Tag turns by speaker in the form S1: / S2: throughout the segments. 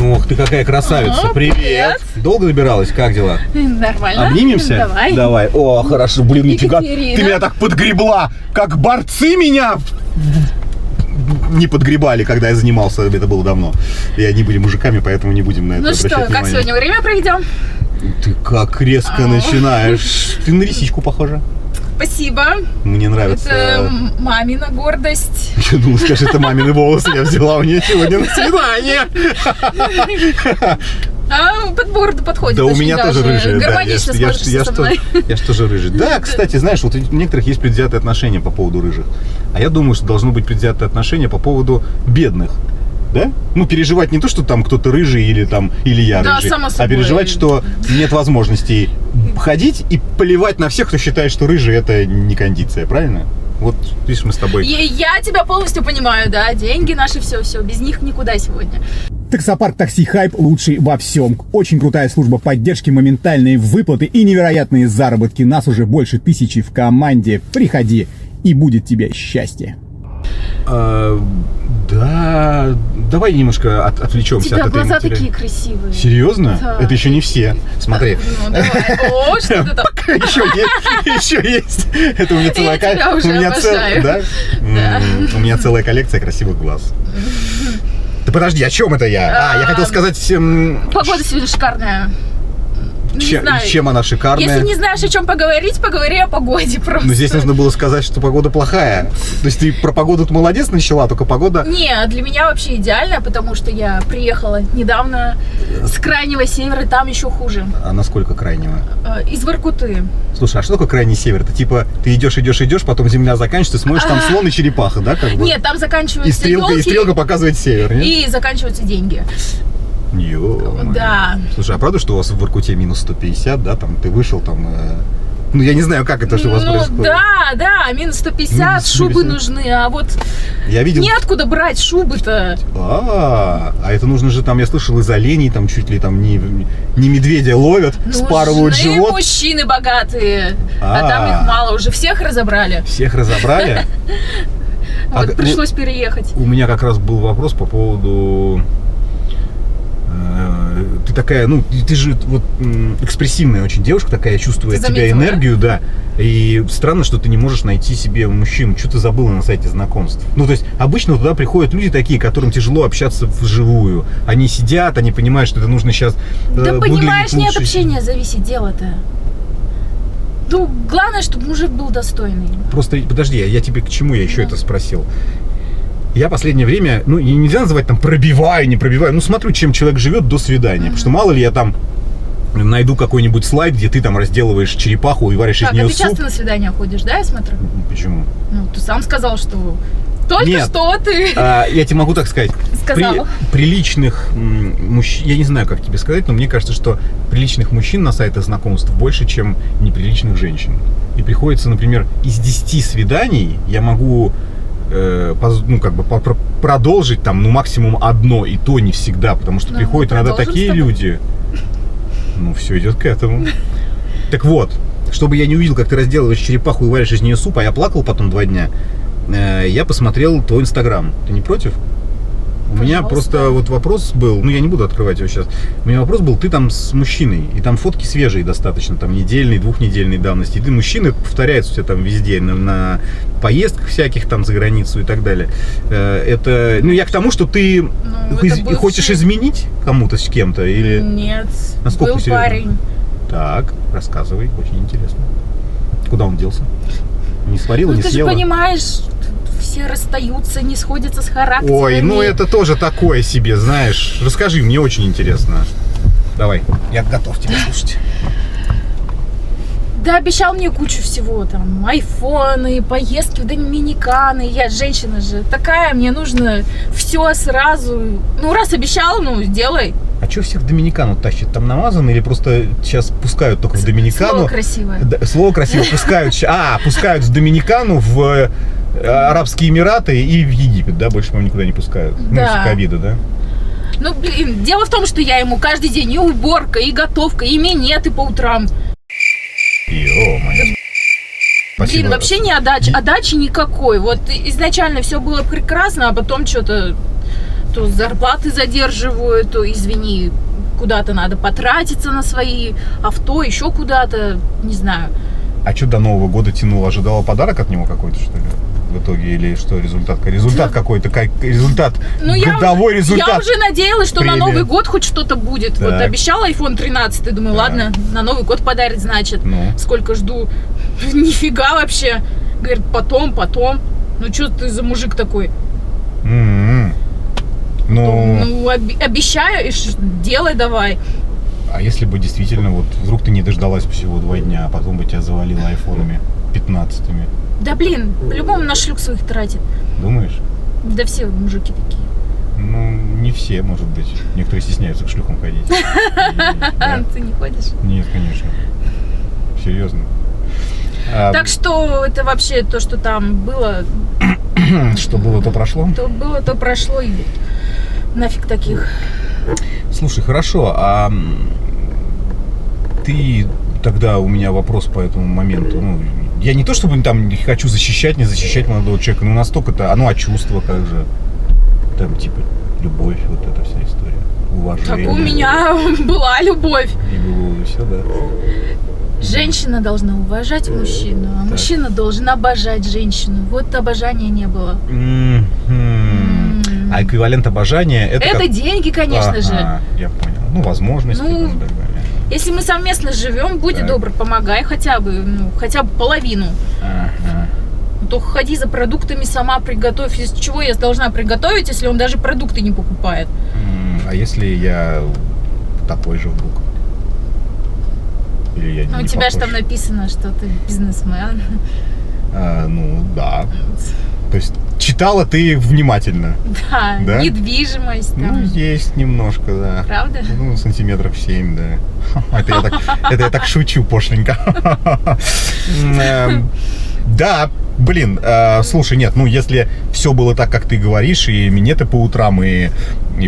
S1: Ох, ты какая красавица.
S2: О,
S1: привет. Долго добиралась? Как дела?
S2: Нормально.
S1: Обнимемся?
S2: Давай.
S1: Давай. О, хорошо. Блин, нифига.
S2: Екатерина.
S1: Ты меня так подгребла, как борцы меня не подгребали, когда я занимался. Это было давно. И они были мужиками, поэтому не будем на это обращать внимание.
S2: Ну что, как сегодня время проведем?
S1: Ты как резко начинаешь. Ты на лисичку похожа.
S2: Спасибо.
S1: Мне нравится.
S2: Это мамина гордость.
S1: Я думал, скажи, это мамины волосы. Я взяла у нее сегодня на свидание.
S2: А под бороду подходит.
S1: Да, у меня тоже рыжие.
S2: Гармонично смотришься со мной.
S1: Я ж тоже рыжий. Да, кстати, знаешь, вот у некоторых есть предвзятые отношения по поводу рыжих. А я думаю, что должно быть предвзятое отношение по поводу бедных. Да? Ну, переживать не то, что там кто-то рыжий или я
S2: да,
S1: рыжий,
S2: само собой.
S1: а переживать, что нет возможности ходить и плевать на всех, кто считает, что рыжий — это не кондиция, правильно? Вот, видишь, мы с тобой...
S2: Я тебя полностью понимаю, да, деньги наши, все, без них никуда сегодня.
S3: Таксопарк Такси Хайп лучший во всем. Очень крутая служба поддержки, моментальные выплаты и невероятные заработки. Нас уже больше 1000 в команде. Приходи, и будет тебе счастье.
S1: Да, давай немножко отвлечемся от этой
S2: глаза
S1: материи.
S2: такие красивые.
S1: Серьезно?
S2: Да.
S1: Это еще не все. Смотри.
S2: Ну, давай. О, что ты там?
S1: Еще есть. Это у меня целая
S2: тебя уже обожаю.
S1: Да? У меня целая коллекция красивых глаз. Да подожди, о чем это я? Я хотел сказать всем...
S2: Погода сегодня шикарная.
S1: Чем она шикарная?
S2: Если не знаешь, о чем поговорить, поговори о погоде просто.
S1: Но здесь нужно было сказать, что погода плохая. То есть ты про погоду молодец начала, только погода...
S2: Не, для меня вообще идеально, потому что я приехала недавно с крайнего севера, там еще хуже.
S1: А насколько крайнего?
S2: Из Воркуты.
S1: Слушай, а что такое крайний север? Это типа ты идешь, потом земля заканчивается, ты смотришь, там слон и черепаха, да? Как бы?
S2: Нет, там заканчиваются
S1: и стрелка показывает север, нет?
S2: И заканчиваются деньги.
S1: Ё-моё.
S2: Да.
S1: Слушай, а правда, что у вас в Воркуте минус 150, да? Там ты вышел, там... Ну, я не знаю, как это, что у вас происходит.
S2: Да, минус 150, шубы нужны, а вот
S1: я видел...
S2: неоткуда брать шубы-то.
S1: А это нужно же там, я слышал, из оленей, там чуть ли там не медведя ловят, спарывают живот.
S2: Мужчины богатые, а там их мало, уже всех разобрали.
S1: Всех разобрали?
S2: Вот пришлось переехать.
S1: У меня как раз был вопрос по поводу... Ты такая, ну, ты же вот экспрессивная очень девушка такая, я чувствую от тебя энергию, да? И странно, что ты не можешь найти себе мужчину. Что ты забыла на сайте знакомств? Ну, то есть, обычно туда приходят люди такие, которым тяжело общаться вживую. Они сидят, они понимают, что это нужно сейчас
S2: да понимаешь, не от общения зависит дело-то. Ну, главное, чтобы мужик был достойный.
S1: Просто, подожди, я тебе к чему я еще это спросил? Я последнее время, ну, нельзя называть там пробиваю, не пробиваю, ну, смотрю, чем человек живет до свидания. Потому что мало ли я там найду какой-нибудь слайд, где ты там разделываешь черепаху и варишь из нее суп.
S2: А ты часто на свидания ходишь, да, я смотрю?
S1: Почему?
S2: Ну, ты сам сказал, что только что ты...
S1: я тебе могу так сказать.
S2: Сказал.
S1: Приличных мужчин, я не знаю, как тебе сказать, но мне кажется, что приличных мужчин на сайтах знакомств больше, чем неприличных женщин. И приходится, например, из 10 свиданий я могу... ну, как бы продолжить там, ну, максимум одно, и то не всегда, потому что приходят иногда такие люди. Ну, все идет к этому. Так вот, чтобы я не увидел, как ты разделываешь черепаху и варишь из нее суп, а я плакал потом 2 дня, я посмотрел твой Инстаграм. Ты не против? У меня просто вот вопрос был, ну, я не буду открывать его сейчас. У меня вопрос был, ты там с мужчиной, и там фотки свежие достаточно, там недельной, 2-недельной давности. И ты мужчина, повторяется у тебя там везде, на поездках всяких там за границу и так далее. Это, ну, я к тому, что ты хочешь изменить кому-то с кем-то или...
S2: Нет,
S1: насколько
S2: был
S1: серьезно?
S2: парень.
S1: Так, рассказывай, очень интересно. Куда он делся? Не сварила, не
S2: ты
S1: съела?
S2: Ты же понимаешь... Все расстаются, не сходятся с характерами.
S1: Ой, ну это тоже такое себе, знаешь. Расскажи, мне очень интересно. Давай, я готов тебя слушать.
S2: Да, обещал мне кучу всего, там, айфоны, поездки в Доминиканы. Я женщина же такая, мне нужно все сразу. Ну, раз обещал, ну, сделай.
S1: А что всех в Доминикану тащат? Там намазано или просто сейчас пускают только в Доминикану?
S2: Слово красивое.
S1: Да, слово красивое. Пускают в Доминикану, в Арабские Эмираты и в Египет, да? Больше, по-моему, никуда не пускают. Да. Ну, из-за ковида, да?
S2: Ну, блин, дело в том, что я ему каждый день и уборка, и готовка, и минеты по утрам.
S1: Ё-моё. Спасибо.
S2: Блин, вообще не отдачи никакой. Вот изначально все было прекрасно, а потом что-то то зарплаты задерживают, то, извини, куда-то надо потратиться на свои авто, еще куда-то, не знаю.
S1: А что до Нового года тянуло? Ожидала подарок от него какой-то, что ли? В итоге, или что, результат какой-то, годовой результат.
S2: Я уже надеялась, что
S1: премия.
S2: на Новый год хоть что-то будет.
S1: Так.
S2: Вот обещал iPhone 13, думаю, ладно, на Новый год подарит, значит.
S1: Ну.
S2: Сколько жду. Нифига вообще. Говорит, потом. Ну, что ты за мужик такой? Ну, обещаю, и делай давай.
S1: А если бы действительно, вот, вдруг ты не дождалась всего 2 дня, а потом бы тебя завалило айфонами 15-ми?
S2: Да блин, по-любому на шлюх своих тратит.
S1: Думаешь?
S2: Да все мужики такие.
S1: Ну, не все, может быть. Некоторые стесняются к шлюхам ходить.
S2: Ты не ходишь?
S1: Нет, конечно. Серьезно.
S2: Так что это вообще то, что там было.
S1: Что было, то прошло?
S2: То было, то прошло. И нафиг таких.
S1: Слушай, хорошо, а ты тогда у меня вопрос по этому моменту. Ну, я не то чтобы там не хочу не защищать молодого человека, но настолько-то, а чувство как же. Там типа любовь, вот эта вся история. Уважение.
S2: Так у меня была любовь.
S1: И было все, да.
S2: Женщина должна уважать мужчину, а мужчина должен обожать женщину. Вот обожания не было.
S1: А эквивалент обожания
S2: это деньги, конечно же.
S1: Я понял. Ну, возможности.
S2: Если мы совместно живем, будь добр, помогай хотя бы половину. То ходи за продуктами, сама приготовь. Из чего я должна приготовить, если он даже продукты не покупает?
S1: А если я такой же вдруг? Или я не
S2: у тебя же там написано, что ты бизнесмен.
S1: Ну, да. То есть читала ты внимательно?
S2: Да, недвижимость.
S1: Ну, есть немножко, да.
S2: Правда?
S1: Ну, сантиметров 7, да. Это я так шучу пошленько. Да, блин, слушай, нет, если все было так, как ты говоришь, и минеты по утрам, и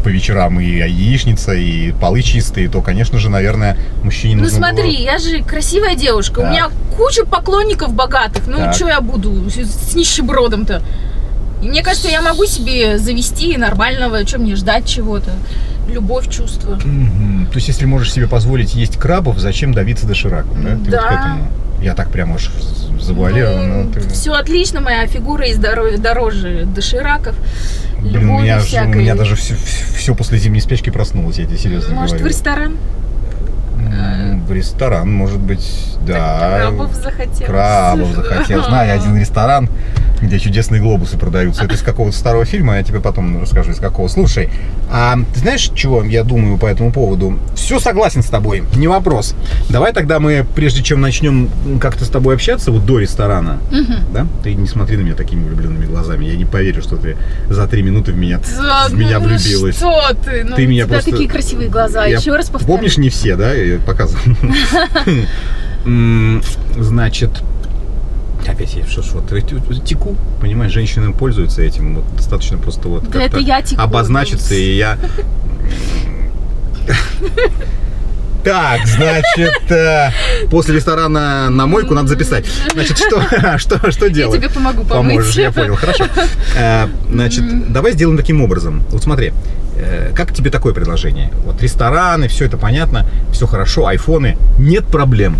S1: по вечерам, и яичница, и полы чистые, то, конечно же, наверное, мужчине нужно
S2: смотри, я же красивая девушка, у меня куча поклонников богатых, что я буду с нищебродом-то? И мне кажется, я могу себе завести нормального, что мне ждать чего-то, любовь, чувство.
S1: То есть, если можешь себе позволить есть крабов, зачем давиться дошираком, да? Ты вот к этому? Я так прямо аж завуалирован.
S2: Все отлично, моя фигура и здоровье дороже дошираков.
S1: Блин, у меня даже все после зимней спячки проснулось, я тебе серьезно говорю.
S2: Может, в ресторан?
S1: В ресторан, может быть, да.
S2: Крабов захотелось.
S1: Крабов захотелось. Знаю один ресторан, где чудесные глобусы продаются. Это из какого-то старого фильма, я тебе потом расскажу, из какого. Слушай, а ты знаешь, чего я думаю по этому поводу? Все согласен с тобой, не вопрос. Давай тогда мы, прежде чем начнем как-то с тобой общаться, вот до ресторана, да? Ты не смотри на меня такими влюбленными глазами. Я не поверю, что ты за 3 минуты в меня влюбилась.
S2: Что ты?
S1: Ты меня просто...
S2: такие красивые глаза, еще раз повторю.
S1: Помнишь, не все, да? Я показывал. Значит... Опять я теку, понимаешь, женщины пользуются этим, вот достаточно просто вот
S2: да это я теку,
S1: обозначиться, и я... Так, значит, после ресторана на мойку надо записать. Значит, что делать?
S2: Я тебе помогу помыть.
S1: Поможешь, я понял, хорошо. Значит, давай сделаем таким образом. Вот смотри, как тебе такое предложение? Вот рестораны, все это понятно, все хорошо, айфоны, нет проблем.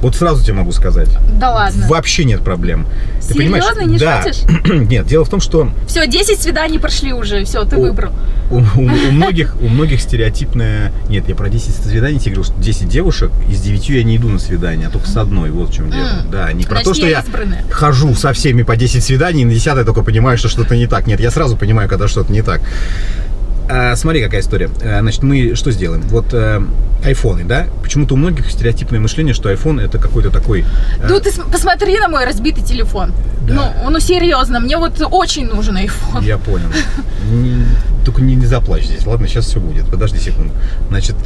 S1: Вот сразу тебе могу сказать.
S2: Да ладно?
S1: Вообще нет проблем. Ты
S2: серьезно? Не шутишь?
S1: Нет, дело в том, что...
S2: Все, 10 свиданий прошли уже, все, ты выбрал.
S1: У многих стереотипная... Нет, я про 10 свиданий тебе говорю, что 10 девушек, из 9 я не иду на свидание, а только с одной, вот в чем дело. Да, не про то, что я хожу со всеми по 10 свиданий, и на 10-е только понимаю, что что-то не так. Нет, я сразу понимаю, когда что-то не так. Смотри, какая история. Значит, мы что сделаем? Вот айфоны, да? Почему-то у многих стереотипное мышление, что айфон это какой-то такой...
S2: Ну, ты посмотри на мой разбитый телефон. Да. Ну, серьезно, мне вот очень нужен айфон.
S1: Я понял. Только не заплачь здесь. Ладно, сейчас все будет. Подожди секунду. Значит,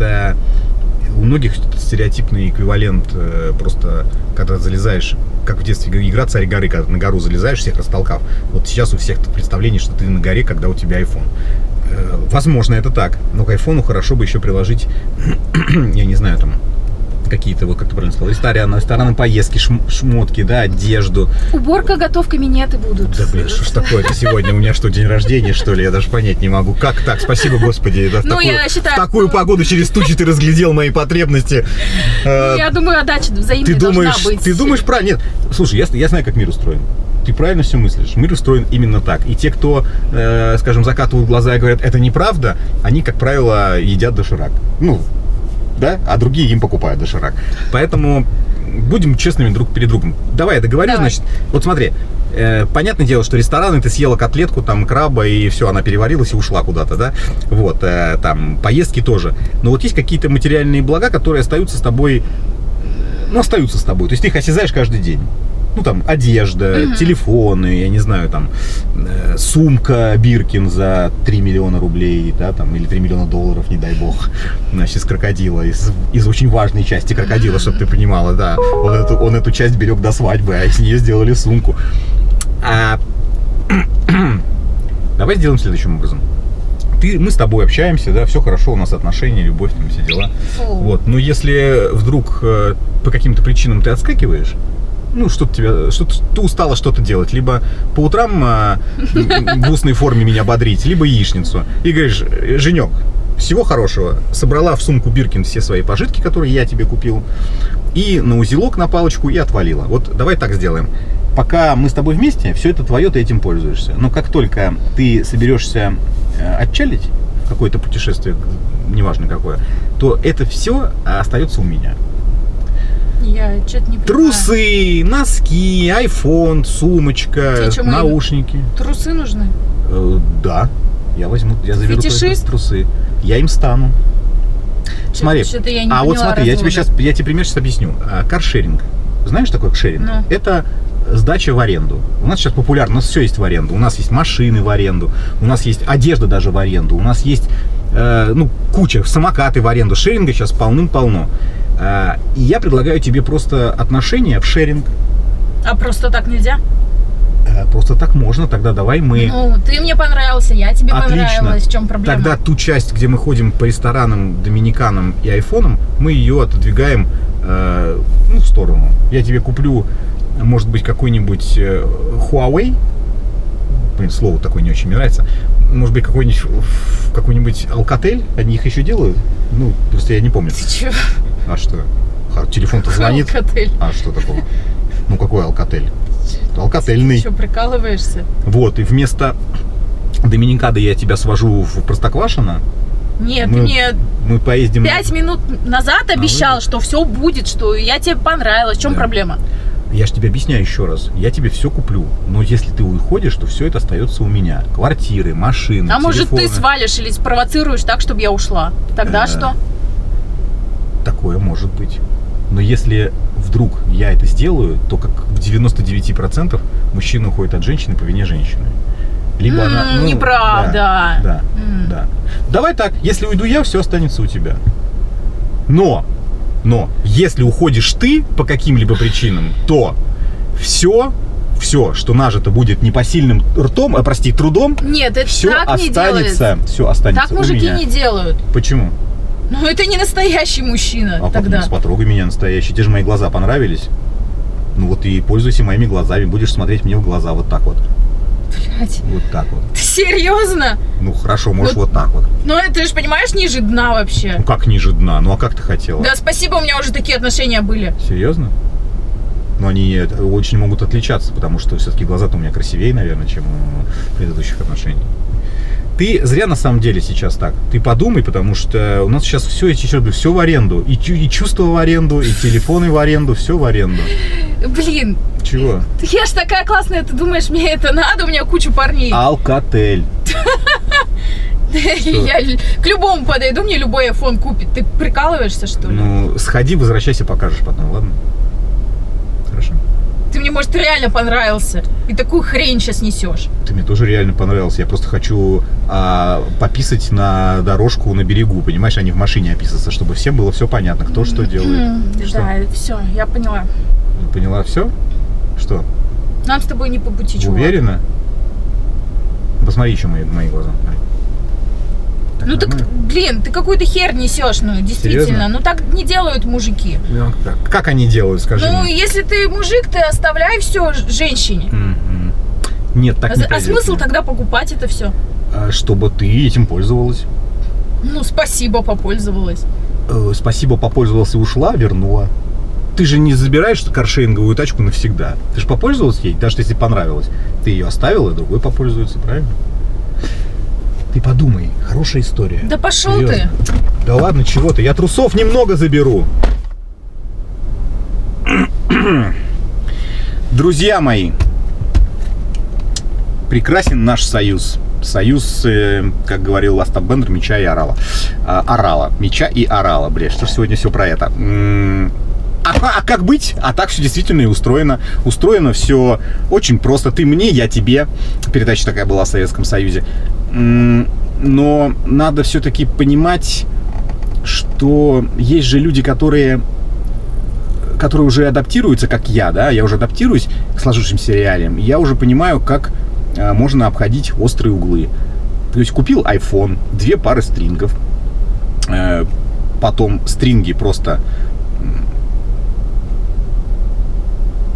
S1: у многих стереотипный эквивалент просто, когда залезаешь, как в детстве игра «Царь горы», когда ты на гору залезаешь, всех растолкав. Вот сейчас у всех представление, что ты на горе, когда у тебя айфон. Возможно, это так, но к айфону хорошо бы еще приложить, я не знаю, там, какие-то, вот как ты правильно сказал, рестораны, поездки, шмотки, да, одежду.
S2: Уборка, готовка, минеты будут.
S1: Да, блин, что ж такое-то сегодня? У меня что, день рождения, что ли? Я даже понять не могу. Как так? Спасибо, Господи. Да, в такую погоду через тучи ты разглядел мои потребности.
S2: Я думаю, отдача взаимная должна быть.
S1: Ты думаешь правильно? Нет. Слушай, я знаю, как мир устроен. Ты правильно все мыслишь. Мир устроен именно так. И те, кто, скажем, закатывают глаза и говорят, это неправда, они, как правило, едят доширак. Ну, да? А другие им покупают доширак. Поэтому будем честными друг перед другом. Давай, я договорю, значит. Вот смотри, понятное дело, что рестораны, ты съела котлетку, там, краба, и все, она переварилась и ушла куда-то, да? Вот, там, поездки тоже. Но вот есть какие-то материальные блага, которые остаются с тобой, То есть ты их осязаешь каждый день. Ну, там, одежда, телефоны, я не знаю, там, сумка Биркин за 3 миллиона рублей, да, там, или 3 миллиона долларов, не дай бог, значит, из крокодила, из очень важной части крокодила, чтобы ты понимала, да. Он эту часть берег до свадьбы, а из нее сделали сумку. Давай сделаем следующим образом. Мы с тобой общаемся, да, все хорошо, у нас отношения, любовь, там, все дела. Вот, но если вдруг по каким-то причинам ты отскакиваешь, ну, ты устала что-то делать, либо по утрам в устной форме меня бодрить, либо яичницу, и говоришь, Женек, всего хорошего, собрала в сумку Биркин все свои пожитки, которые я тебе купил, и на узелок, на палочку, и отвалила. Вот давай так сделаем. Пока мы с тобой вместе, все это твое, ты этим пользуешься. Но как только ты соберешься отчалить в какое-то путешествие, неважно какое, то это все остается у меня.
S2: Я что-то не понимаю.
S1: Трусы, носки, айфон, сумочка, наушники.
S2: Трусы нужны?
S1: Да. Я заберу трусы. Я им стану. Смотри. Вот смотри, я тебе пример сейчас объясню. Каршеринг. Знаешь, что такое каршеринг? Это сдача в аренду. У нас сейчас популярно, у нас все есть в аренду. У нас есть машины в аренду, у нас есть одежда даже в аренду, у нас есть куча, самокаты в аренду. Шеринга сейчас полным-полно. И я предлагаю тебе просто отношения в шеринг.
S2: А просто так нельзя?
S1: Просто так можно, тогда давай мы...
S2: Ну, ты мне понравился, я тебе понравилась, в чем проблема?
S1: Тогда ту часть, где мы ходим по ресторанам, доминиканам и айфонам, мы ее отодвигаем в сторону. Я тебе куплю, может быть, какой-нибудь Huawei. Блин, слово такое не очень мне нравится. Может быть, какой-нибудь Alcatel. Они их еще делают? Ну, просто я не помню.
S2: Ты чё?
S1: А что? Телефон-то звонит.
S2: Alcatel.
S1: А что такого? Ну, какой Alcatel? Алкательный.
S2: Ты что, прикалываешься?
S1: Вот, и вместо Доминикады я тебя свожу в Простоквашино.
S2: Нет,
S1: мы поездим...
S2: 5 минут назад обещал, что все будет, что я тебе понравилась. В чем проблема?
S1: Я же тебе объясняю еще раз. Я тебе все куплю. Но если ты уходишь, то все это остается у меня. Квартиры, машины, телефоны.
S2: Может, ты свалишь или спровоцируешь так, чтобы я ушла? Тогда что?
S1: Такое может быть. Но если вдруг я это сделаю, то как в 99% мужчина уходит от женщины по вине женщины. Либо она...
S2: Неправда.
S1: Да. Давай так, если уйду я, все останется у тебя. Но если уходишь ты по каким-либо причинам, то все, что нажито будет непосильным трудом,
S2: нет, это
S1: все
S2: так
S1: останется, все останется
S2: так мужики не делают.
S1: Почему?
S2: Ну, это не настоящий мужчина.
S1: А
S2: тогда.
S1: Потрогай меня настоящий. Тебе же мои глаза понравились. Ну вот и пользуйся моими глазами. Будешь смотреть мне в глаза вот так вот.
S2: Блять.
S1: Вот так вот.
S2: Ты серьезно?
S1: Ну хорошо, можешь вот так вот.
S2: Ну это же, понимаешь, ниже дна вообще.
S1: Ну как ниже дна? Ну а как ты хотела?
S2: Да спасибо, у меня уже такие отношения были.
S1: Серьезно? Но они очень могут отличаться, потому что все-таки глаза-то у меня красивее, наверное, чем у предыдущих отношений. Ты зря на самом деле сейчас так. Ты подумай, потому что у нас сейчас все в аренду. И чувства в аренду, и телефоны в аренду, все в аренду.
S2: Блин.
S1: Чего?
S2: Я ж такая классная, ты думаешь, мне это надо? У меня куча парней.
S1: Alcatel.
S2: Я к любому подойду, мне любой iPhone купит. Ты прикалываешься, что ли?
S1: Ну, сходи, возвращайся, покажешь потом, ладно? Хорошо.
S2: Ты мне, может, реально понравился. И такую хрень сейчас несешь.
S1: Ты мне тоже реально понравился. Я просто хочу пописать на дорожку на берегу, понимаешь, а не в машине описаться, чтобы всем было все понятно, кто что делает.
S2: Да, все, я поняла.
S1: Поняла все? Что?
S2: Нам с тобой не по пути, чувак.
S1: Уверена? Посмотри еще мои глаза.
S2: Ну так, блин, ты какую-то херь несешь, ну, действительно.
S1: Серьезно?
S2: Ну так не делают мужики.
S1: Ну, так. Как они делают, скажи
S2: Ну,
S1: мне?
S2: если ты мужик, ты оставляй все женщине.
S1: Нет, так не
S2: А смысл тогда покупать это все?
S1: Чтобы ты этим пользовалась.
S2: Ну, спасибо, попользовалась.
S1: Спасибо, попользовалась и ушла, вернула. Ты же не забираешь каршеринговую тачку навсегда. Ты же попользовалась ей, даже если понравилось. Ты ее оставила, другой попользуется, правильно? Ты подумай, хорошая история.
S2: Да пошел
S1: Серьезно.
S2: ты.
S1: Да ладно, чего ты, я трусов немного заберу. Друзья мои, прекрасен наш союз. Союз, как говорил Остап Бендер, меча и орала. Меча и орала. Бля, что ж сегодня все про это? А как быть? А так все действительно и устроено. Устроено все очень просто. Ты мне, я тебе. Передача такая была в Советском Союзе. Но надо все-таки понимать, что есть же люди, которые уже адаптируются, как я, да, я уже адаптируюсь к сложившимся реалиям. Я уже понимаю, как можно обходить острые углы. То есть купил iPhone, 2 пары стрингов, потом стринги просто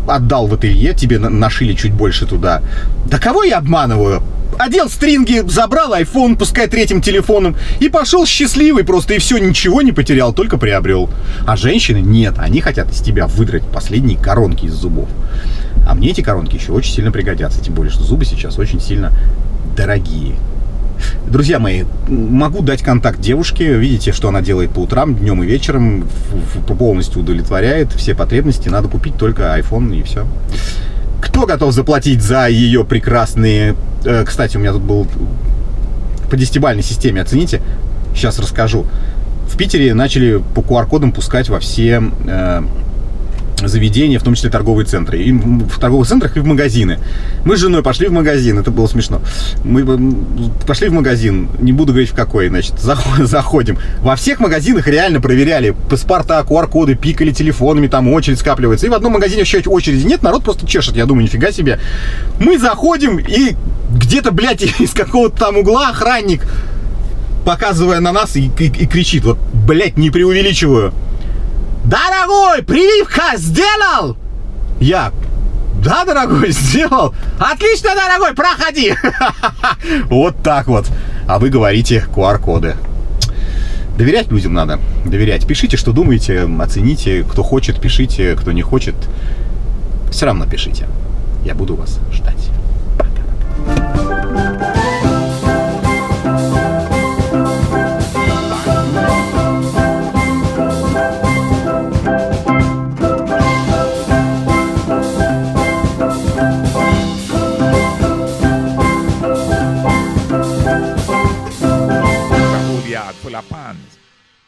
S1: отдал в ателье, тебе нашили чуть больше туда. Да кого я обманываю? Одел стринги, забрал iPhone, пускай 3-м телефоном, и пошел счастливый просто, и все, ничего не потерял, только приобрел. А женщины нет, они хотят из тебя выдрать последние коронки из зубов. А мне эти коронки еще очень сильно пригодятся, тем более, что зубы сейчас очень сильно дорогие. Друзья мои, могу дать контакт девушке, видите, что она делает по утрам, днем и вечером, полностью удовлетворяет все потребности, надо купить только iPhone и все. Кто готов заплатить за ее прекрасные... Кстати, у меня тут был по 10-бальной системе, оцените, сейчас расскажу. В Питере начали по QR-кодам пускать во все заведения, в том числе торговые центры. И в торговых центрах, и в магазины. Мы с женой пошли в магазин, это было смешно. Мы пошли в магазин, не буду говорить в какой, значит, заходим. Во всех магазинах реально проверяли паспорта, QR-коды, пикали телефонами, там очередь скапливается. И в одном магазине вообще очереди нет, народ просто чешет. Я думаю, нифига себе. Мы заходим, и где-то, блядь, из какого-то там угла охранник, показывая на нас, и кричит, вот, блядь, не преувеличиваю: «Дорогой, прививка сделал?» Я: «Да, дорогой, сделал». «Отлично, дорогой, проходи». Вот так вот. А вы говорите QR-коды. Доверять людям надо. Доверять. Пишите, что думаете, оцените. Кто хочет, пишите. Кто не хочет, все равно пишите. Я буду вас ждать.
S4: full of pans.